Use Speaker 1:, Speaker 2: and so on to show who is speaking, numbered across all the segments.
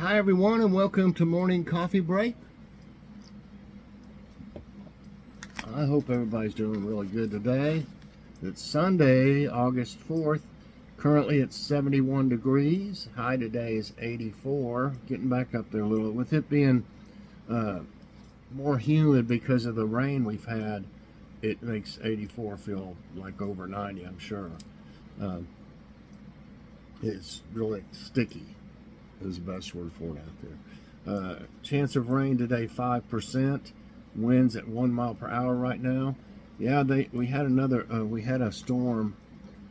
Speaker 1: Hi everyone, and welcome to Morning Coffee Break. I hope everybody's doing really good today. It's Sunday, August 4th. Currently it's 71 degrees. High today is 84. Getting back up there a little. With it being more humid because of the rain we've had, it makes 84 feel like over 90, I'm sure. It's really sticky is the best word for it out there. Chance of rain today 5%. Winds at 1 mile per hour right now. Yeah, we had a storm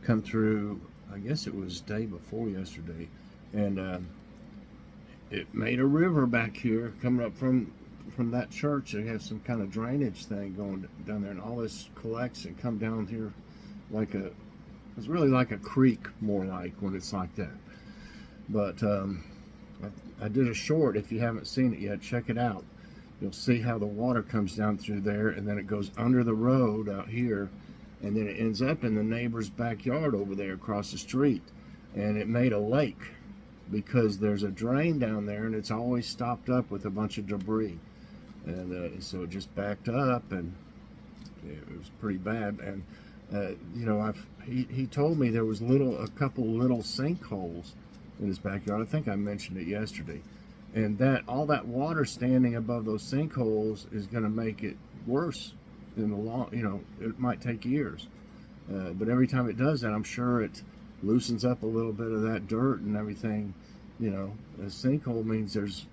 Speaker 1: come through. I guess it was day before yesterday, and it made a river back here coming up from that church. They have some kind of drainage thing going down there, and all this collects and come down here like it's really like a creek, more like when it's like that. But I did a short. If you haven't seen it yet, check it out. You'll see how the water comes down through there, and then it goes under the road out here, and then it ends up in the neighbor's backyard over there across the street. And it made a lake because there's a drain down there, and it's always stopped up with a bunch of debris. And so it just backed up, and it was pretty bad. And you know, he told me there was a couple little sinkholes in his backyard. I think I mentioned it yesterday. And all that water standing above those sinkholes is going to make it worse in the long. You know, it might take years, but every time it does that, I'm sure it loosens up a little bit of that dirt and everything. You know, a sinkhole means there's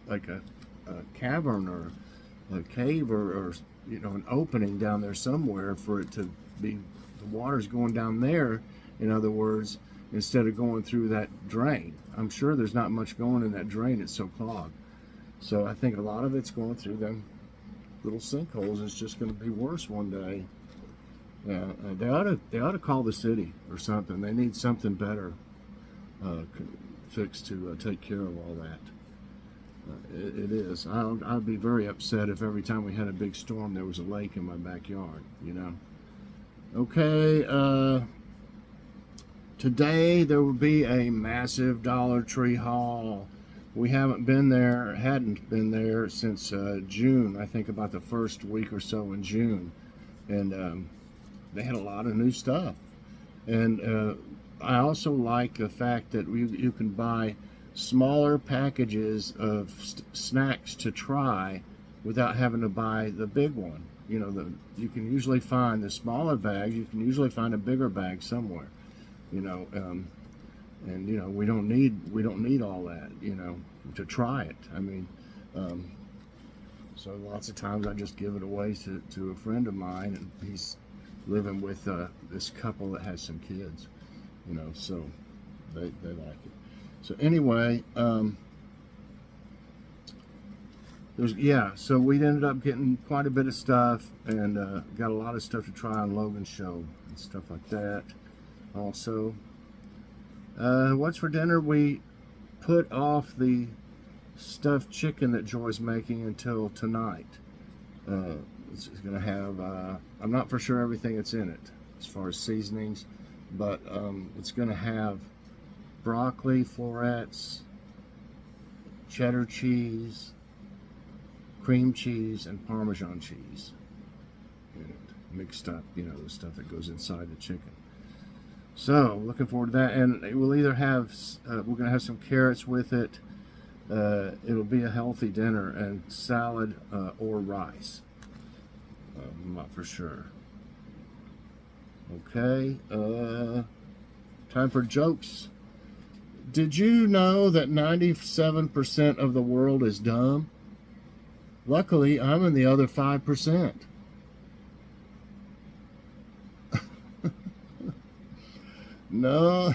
Speaker 1: like a cavern or a cave or you know, an opening down there somewhere for it to be. The water's going down there, in other words, instead of going through that drain. I'm sure there's not much going in that drain, it's so clogged. So I think a lot of it's going through them little sinkholes. It's just going to be worse one day. Yeah, they ought to call the city or something. They need something better fixed to take care of all that. It is. I'd be very upset if every time we had a big storm there was a lake in my backyard, you know. Okay, today there will be a massive Dollar Tree haul. We hadn't been there since June. I think about the first week or so in June, and they had a lot of new stuff. And I also like the fact that you can buy smaller packages of snacks to try without having to buy the big one. You know, you can usually find the smaller bag. You can usually find a bigger bag somewhere. You know, and you know, we don't need all that, you know, to try it. I mean, so lots of times I just give it away to a friend of mine, and he's living with this couple that has some kids, you know, so they like it. So anyway, so we ended up getting quite a bit of stuff, and got a lot of stuff to try on Logan's show and stuff like that. Also, what's for dinner? We put off the stuffed chicken that Joy's making until tonight. It's going to have, I'm not for sure everything that's in it as far as seasonings, but it's going to have broccoli, florets, cheddar cheese, cream cheese, and Parmesan cheese in it, mixed up, you know, the stuff that goes inside the chicken. So, looking forward to that. And we'll either have, we're going to have some carrots with it. It'll be a healthy dinner, and salad or rice. I'm not for sure. Okay. Time for jokes. Did you know that 97% of the world is dumb? Luckily, I'm in the other 5%. No,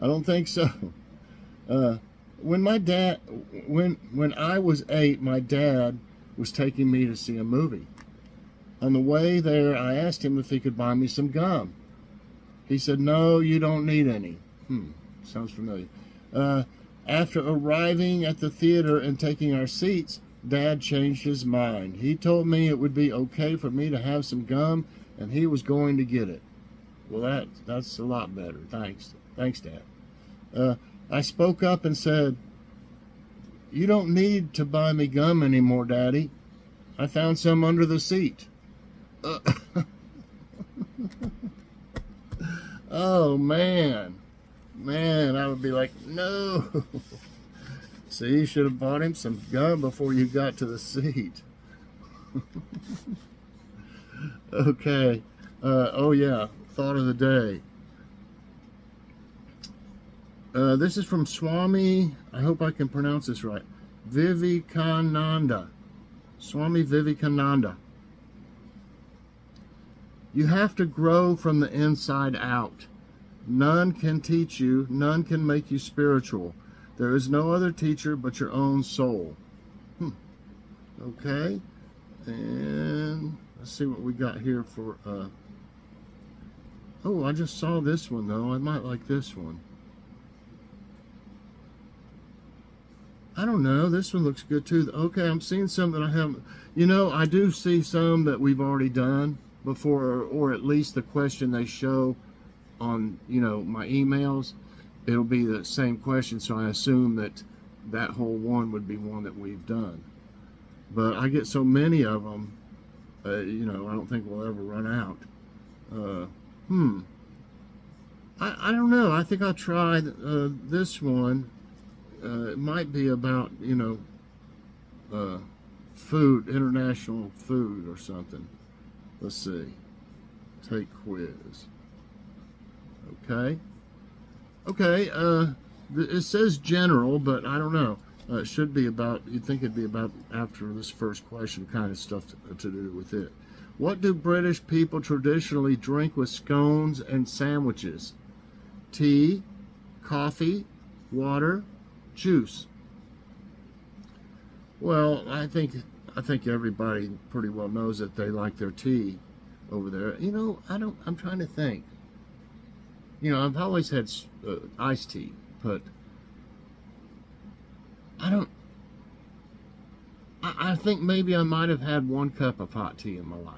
Speaker 1: I don't think so. When I was 8, my dad was taking me to see a movie. On the way there, I asked him if he could buy me some gum. He said, "No, you don't need any." Sounds familiar. After arriving at the theater and taking our seats, Dad changed his mind. He told me it would be okay for me to have some gum, and he was going to get it. Well, that's a lot better. Thanks, Dad. I spoke up and said, You don't need to buy me gum anymore, Daddy. I found some under the seat. Oh, man. Man, I would be like, no. See, you should have bought him some gum before you got to the seat. Okay. Oh, yeah. Thought of the day. This is from Swami, I hope I can pronounce this right, Vivekananda. Swami Vivekananda. You have to grow from the inside out. None can teach you, none can make you spiritual. There is no other teacher but your own soul. Okay, and let's see what we got here for, oh, I just saw this one though. I might like this one. I don't know. This one looks good too. Okay, I'm seeing some that I haven't. You know, I do see some that we've already done before, or at least the question they show on, you know, my emails. It'll be the same question, so I assume that that whole one would be one that we've done. But I get so many of them, you know, I don't think we'll ever run out. I don't know. I think I'll try this one. It might be about, you know, food, international food or something. Let's see. Take quiz. Okay. Okay, it says general, but I don't know. It should be about, you'd think it'd be about after this first question kind of stuff to do with it. What do British people traditionally drink with scones and sandwiches? Tea, coffee, water, juice. Well, I think everybody pretty well knows that they like their tea over there. You know, I'm trying to think. You know, I've always had iced tea, but I think maybe I might have had 1 cup of hot tea in my life.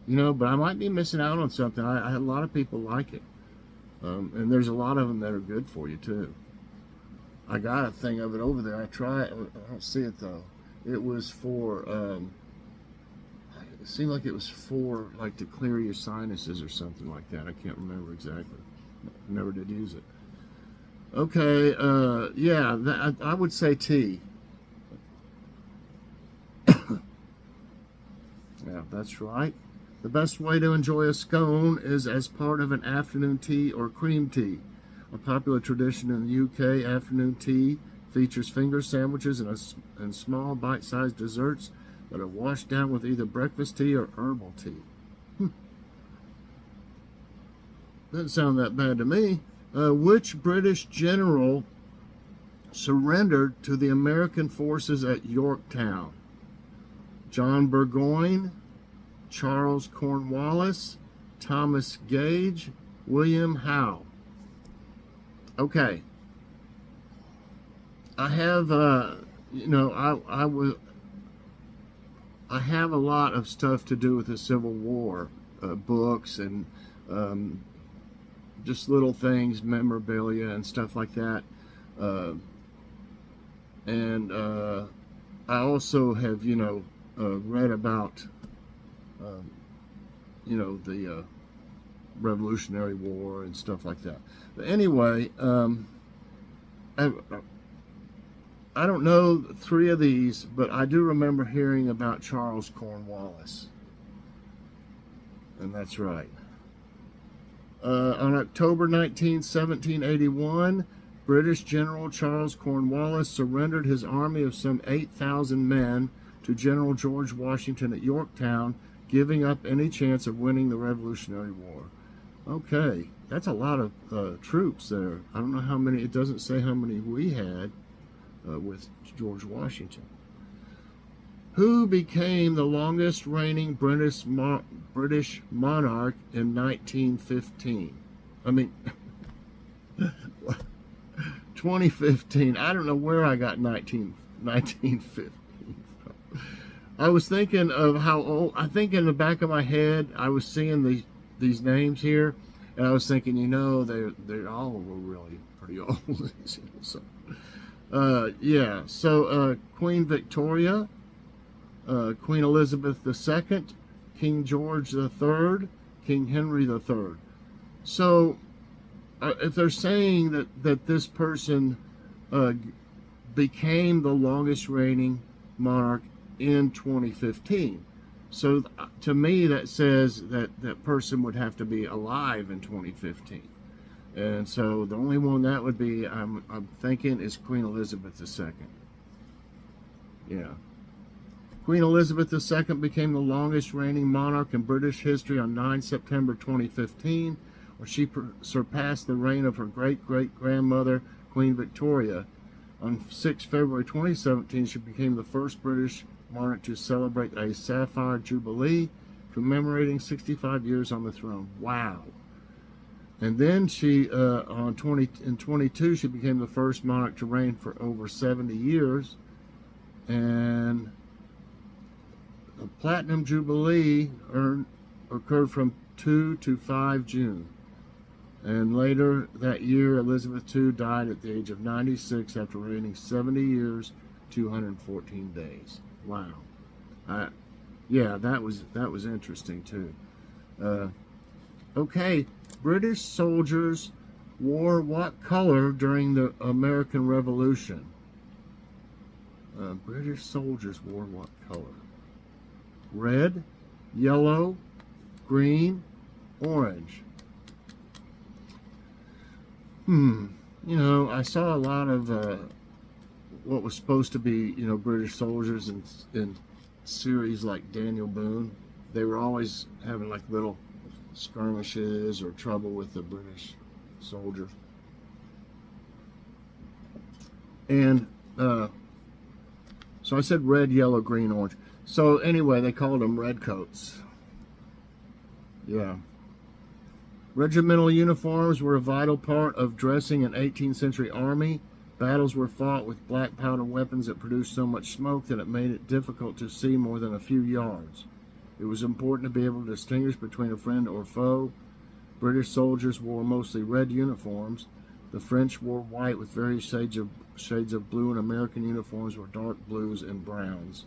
Speaker 1: You know, but I might be missing out on something. A lot of people like it. And there's a lot of them that are good for you, too. I got a thing of it over there. I don't see it, though. It was for, it seemed like it was for, like, to clear your sinuses or something like that. I can't remember exactly. I never did use it. Okay, yeah, I would say tea. Yeah, that's right. The best way to enjoy a scone is as part of an afternoon tea or cream tea. A popular tradition in the UK, afternoon tea features finger sandwiches and small bite-sized desserts that are washed down with either breakfast tea or herbal tea. Doesn't sound that bad to me. Which British general surrendered to the American forces at Yorktown? John Burgoyne, Charles Cornwallis, Thomas Gage, William Howe. Okay. I have, you know, I have a lot of stuff to do with the Civil War, books and just little things, memorabilia and stuff like that. And I also have, you know, read about, you know, the Revolutionary War and stuff like that. But anyway, I don't know 3 of these, but I do remember hearing about Charles Cornwallis. And that's right. On October 19, 1781, British General Charles Cornwallis surrendered his army of some 8,000 men to General George Washington at Yorktown, giving up any chance of winning the Revolutionary War. Okay, that's a lot of troops there. I don't know how many, it doesn't say how many we had with George Washington. Who became the longest reigning British monarch in 1915? I mean, 2015. I don't know where I got 1915 from. I was thinking of how old, I think in the back of my head, I was seeing these names here, and I was thinking, you know, they all were really pretty old. So, Yeah, so Queen Victoria, Queen Elizabeth II, King George III, King Henry III. So if they're saying that this person became the longest reigning monarch in 2015, so to me that says that that person would have to be alive in 2015. And so the only one that would be, I'm thinking, is Queen Elizabeth II. Yeah. Queen Elizabeth II became the longest reigning monarch in British history on 9 September 2015, where she surpassed the reign of her great-great-grandmother, Queen Victoria. On 6 February 2017, she became the first British monarch to celebrate a Sapphire Jubilee, commemorating 65 years on the throne. Wow. And then she, in 22, she became the first monarch to reign for over 70 years. And the Platinum Jubilee occurred from 2 to 5 June. And later that year, Elizabeth II died at the age of 96 after reigning 70 years, 214 days. Wow. Yeah, that was interesting too. Okay, British soldiers wore what color during the American Revolution? British soldiers wore what color? Red, yellow, green, orange. You know, I saw a lot of what was supposed to be, you know, British soldiers in series like Daniel Boone. They were always having like little skirmishes or trouble with the British soldiers. And so I said red, yellow, green, orange. So anyway, they called them redcoats. Yeah. Regimental uniforms were a vital part of dressing an 18th century army. Battles were fought with black powder weapons that produced so much smoke that it made it difficult to see more than a few yards. It was important to be able to distinguish between a friend or foe. British soldiers wore mostly red uniforms. The French wore white with various shades of blue, and American uniforms were dark blues and browns.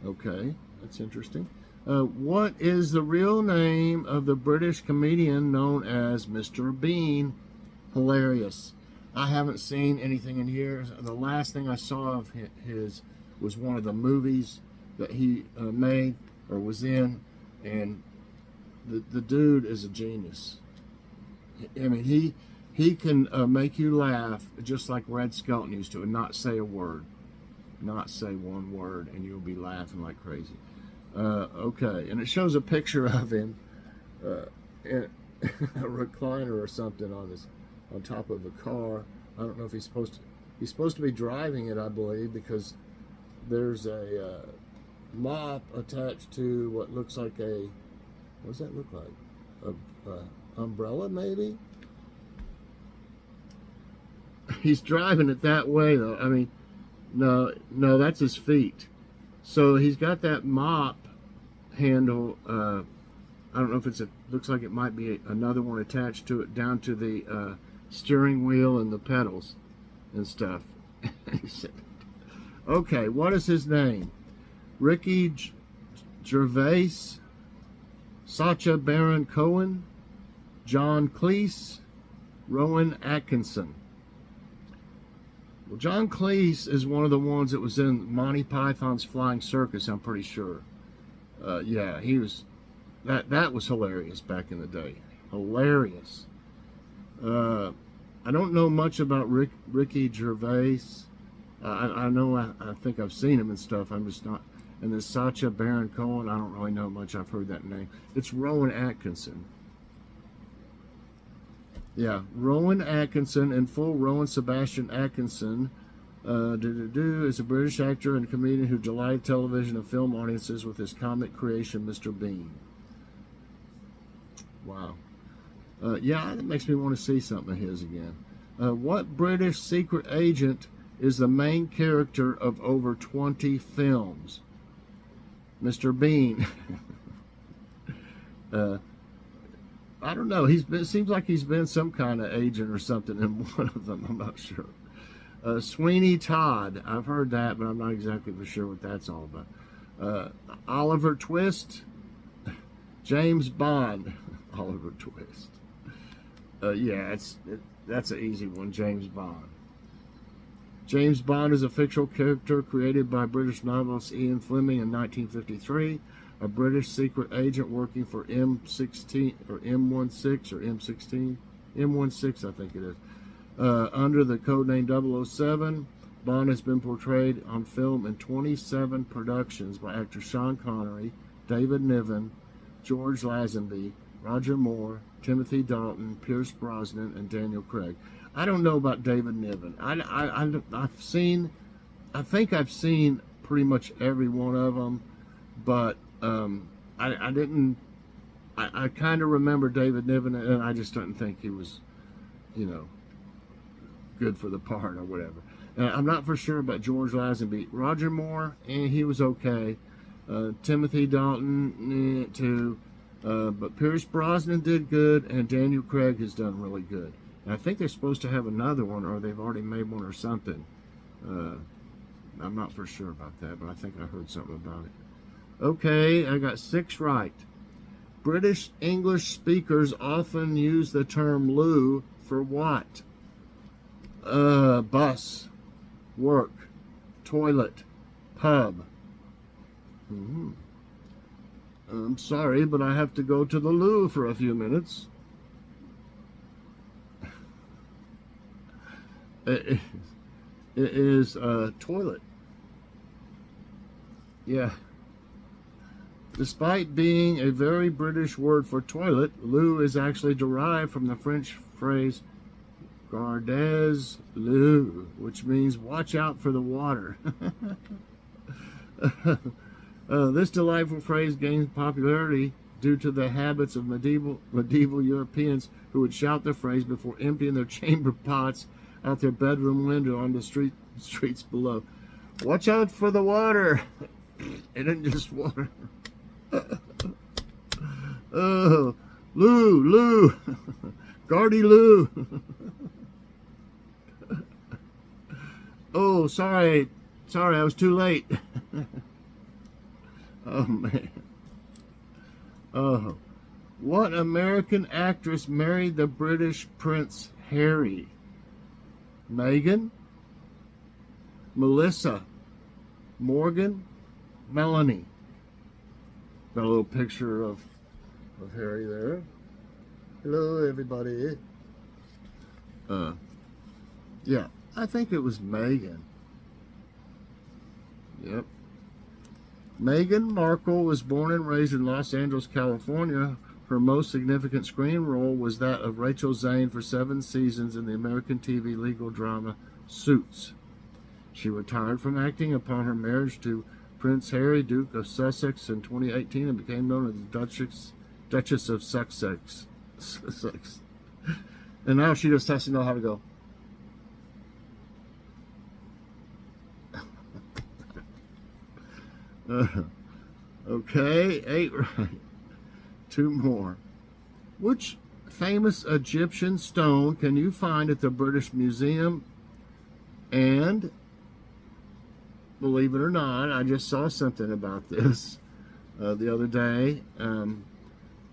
Speaker 1: Okay, that's interesting. What is the real name of the British comedian known as Mr. Bean? Hilarious. I haven't seen anything in here. The last thing I saw of his was one of the movies that he made or was in, and the dude is a genius. I mean, he can make you laugh just like Red Skelton used to, and not say a word, not say one word, and you'll be laughing like crazy. Okay, and it shows a picture of him in a recliner or something on top of a car. I don't know if he's supposed to be driving it, I believe, because there's a mop attached to what looks like what does that look like? A umbrella, maybe? He's driving it that way, though. I mean, no, that's his feet. So he's got that mop handle. I don't know if looks like it might be another one attached to it, down to the steering wheel and the pedals and stuff. Okay, what is his name? Ricky Gervais, Sacha Baron Cohen, John Cleese, Rowan Atkinson. Well, John Cleese is one of the ones that was in Monty Python's Flying Circus, I'm pretty sure. Yeah, he was. That was hilarious back in the day. Hilarious. I don't know much about Ricky Gervais. I know, I think I've seen him and stuff. I'm just not. And then Sacha Baron Cohen, I don't really know much. I've heard that name. It's Rowan Atkinson. Yeah, Rowan Atkinson, in full, Rowan Sebastian Atkinson is a British actor and comedian who delighted television and film audiences with his comic creation, Mr. Bean. Wow. Yeah, that makes me want to see something of his again. What British secret agent is the main character of over 20 films? Mr. Bean. I don't know. It seems like he's been some kind of agent or something in one of them. I'm not sure. Sweeney Todd. I've heard that, but I'm not exactly for sure what that's all about. Oliver Twist. James Bond. Oliver Twist. Yeah, that's an easy one. James Bond. James Bond is a fictional character created by British novelist Ian Fleming in 1953. A British secret agent working for M16 or M16 or M16. M16, I think it is. Under the codename 007, Bond has been portrayed on film in 27 productions by actors Sean Connery, David Niven, George Lazenby, Roger Moore, Timothy Dalton, Pierce Brosnan, and Daniel Craig. I don't know about David Niven. I think I've seen pretty much every one of them, but I didn't. I kind of remember David Niven, and I just didn't think he was, good for the part or whatever. I'm not for sure about George Lazenby. Roger Moore, he was okay. Timothy Dalton, too. But Pierce Brosnan did good, and Daniel Craig has done really good. And I think they're supposed to have another one, or they've already made one or something. I'm not for sure about that, but I think I heard something about it. Okay, I got 6 right. British English speakers often use the term loo for what? Bus, work, toilet, pub. I'm sorry, but I have to go to the loo for a few minutes. It is a toilet. Yeah. Despite being a very British word for toilet, loo is actually derived from the French phrase gardes l'eau, which means watch out for the water. This delightful phrase gained popularity due to the habits of medieval Europeans who would shout the phrase before emptying their chamber pots out their bedroom window on the streets below. Watch out for the water. It isn't just water. Oh, Lou. Guardy Lou. Oh, sorry, I was too late. Oh, man. Oh. What American actress married the British Prince Harry? Meghan? Melissa? Morgan? Melanie? Got a little picture of Harry there. Hello, everybody. Yeah, I think it was Meghan. Yep. Meghan Markle was born and raised in Los Angeles, California. Her most significant screen role was that of Rachel Zane for 7 seasons in the American TV legal drama Suits. She retired from acting upon her marriage to Prince Harry, Duke of Sussex, in 2018 and became known as the Duchess of Sussex. And now she just has to know how to go. Okay, 8 right. 2 more. Which famous Egyptian stone can you find at the British Museum? And believe it or not, I just saw something about this the other day, and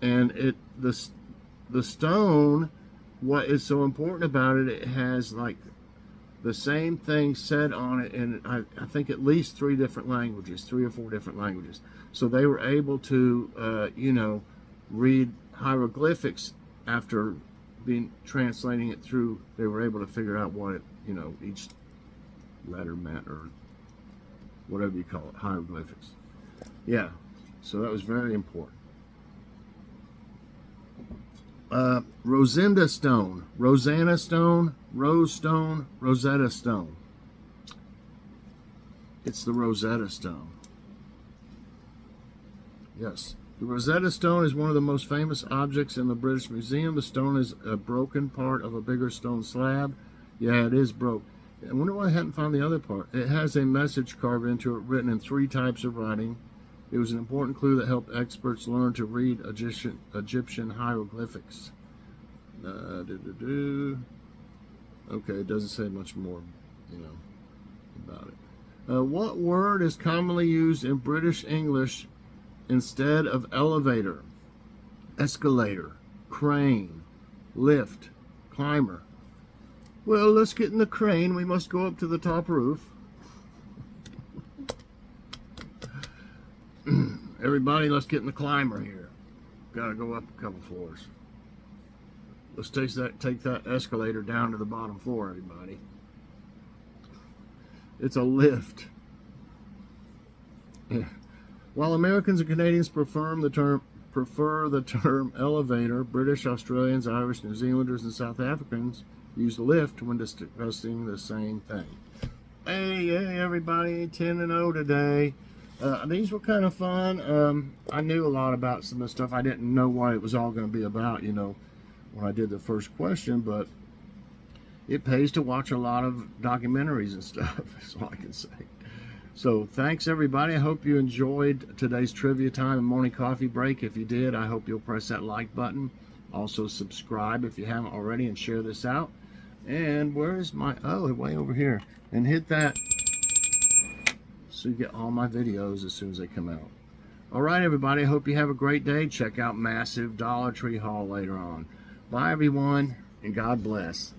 Speaker 1: the stone. What is so important about it? It has like the same thing said on it in I think at least 3 different languages, 3 or 4 different languages. So they were able to read hieroglyphics after translating it through. They were able to figure out what it each letter meant, or whatever you call it, hieroglyphics. Yeah, so that was very important. Rosetta Stone, Rosanna Stone, Rose Stone, Rosetta Stone. It's the Rosetta Stone. Yes. The Rosetta Stone is one of the most famous objects in the British Museum. The stone is a broken part of a bigger stone slab. Yeah, it is broke. I wonder why I hadn't found the other part. It has a message carved into it, written in 3 types of writing. It was an important clue that helped experts learn to read Egyptian hieroglyphics. Okay, it doesn't say much more, about it. What word is commonly used in British English instead of elevator, escalator, crane, lift, climber? Well, let's get in the crane. We must go up to the top roof. Everybody, let's get in the climber here. Gotta go up a couple floors. Let's take that escalator down to the bottom floor, everybody. It's a lift. Yeah. While Americans and Canadians prefer the term elevator, British, Australians, Irish, New Zealanders, and South Africans use lift when discussing the same thing. Hey, everybody, 10-0 today. These were kind of fun. I knew a lot about some of the stuff. I didn't know what it was all going to be about, when I did the first question, but it pays to watch a lot of documentaries and stuff, is all I can say. So thanks, everybody. I hope you enjoyed today's trivia time and morning coffee break. If you did, I hope you'll press that like button. Also subscribe if you haven't already, and share this out. And where's my, way over here. And hit that so you get all my videos as soon as they come out. All right, everybody. I hope you have a great day. Check out Massive Dollar Tree haul later on. Bye, everyone, and God bless.